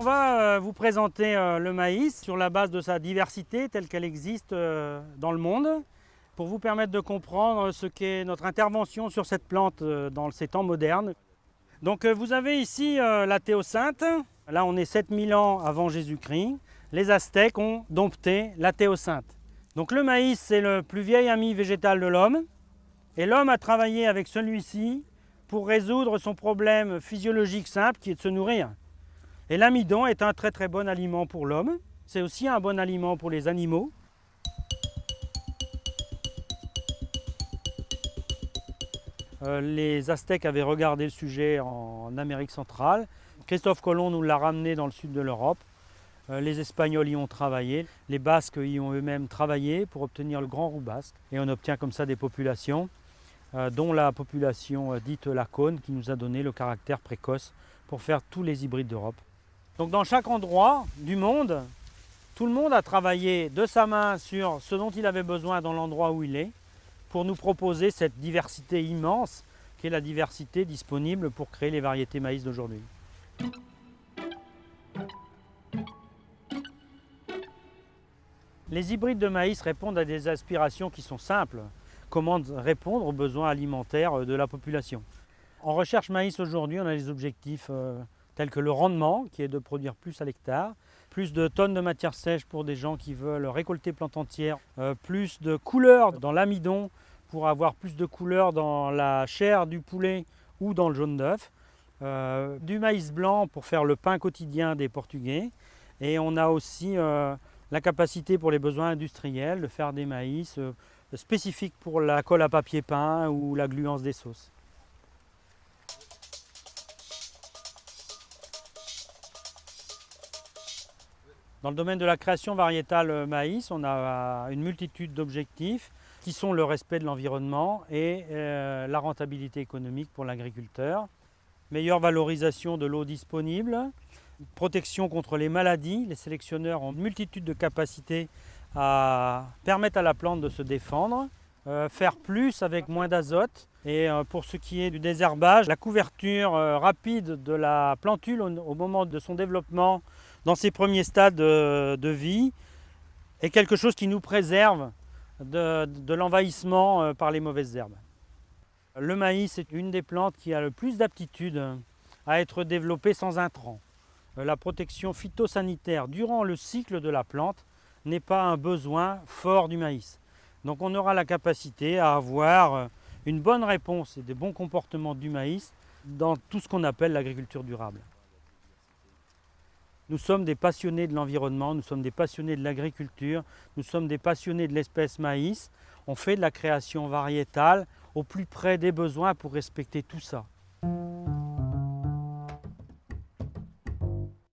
On va vous présenter le maïs sur la base de sa diversité telle qu'elle existe dans le monde, pour vous permettre de comprendre ce qu'est notre intervention sur cette plante dans ces temps modernes. Donc vous avez ici la théocinthe. Là on est 7000 ans avant Jésus-Christ. Les Aztèques ont dompté la théocinthe. Donc le maïs, c'est le plus vieil ami végétal de l'homme. Et l'homme a travaillé avec celui-ci pour résoudre son problème physiologique simple qui est de se nourrir. Et l'amidon est un très bon aliment pour l'homme. C'est aussi un bon aliment pour les animaux. Les Aztèques avaient regardé le sujet en Amérique centrale. Christophe Colomb nous l'a ramené dans le sud de l'Europe. Les Espagnols y ont travaillé. Les Basques y ont eux-mêmes travaillé pour obtenir le grand roux basque. Et on obtient comme ça des populations, dont la population dite Lacône, qui nous a donné le caractère précoce pour faire tous les hybrides d'Europe. Donc dans chaque endroit du monde, tout le monde a travaillé de sa main sur ce dont il avait besoin dans l'endroit où il est, pour nous proposer cette diversité immense qui est la diversité disponible pour créer les variétés maïs d'aujourd'hui. Les hybrides de maïs répondent à des aspirations qui sont simples. Comment répondre aux besoins alimentaires de la population? En recherche maïs aujourd'hui, on a des objectifs tels que le rendement, qui est de produire plus à l'hectare, plus de tonnes de matière sèche pour des gens qui veulent récolter plantes entières, plus de couleurs dans l'amidon pour avoir plus de couleurs dans la chair du poulet ou dans le jaune d'œuf, du maïs blanc pour faire le pain quotidien des Portugais, et on a aussi la capacité pour les besoins industriels de faire des maïs spécifiques pour la colle à papier peint ou la gluance des sauces. Dans le domaine de la création variétale maïs, on a une multitude d'objectifs qui sont le respect de l'environnement et la rentabilité économique pour l'agriculteur. Meilleure valorisation de l'eau disponible, protection contre les maladies. Les sélectionneurs ont une multitude de capacités à permettre à la plante de se défendre. Faire plus avec moins d'azote. Et pour ce qui est du désherbage, la couverture rapide de la plantule au moment de son développement dans ses premiers stades de vie est quelque chose qui nous préserve de l'envahissement par les mauvaises herbes. Le maïs est une des plantes qui a le plus d'aptitude à être développée sans intrants. La protection phytosanitaire durant le cycle de la plante n'est pas un besoin fort du maïs. Donc on aura la capacité à avoir une bonne réponse et des bons comportements du maïs dans tout ce qu'on appelle l'agriculture durable. Nous sommes des passionnés de l'environnement, nous sommes des passionnés de l'agriculture, nous sommes des passionnés de l'espèce maïs. On fait de la création variétale au plus près des besoins pour respecter tout ça.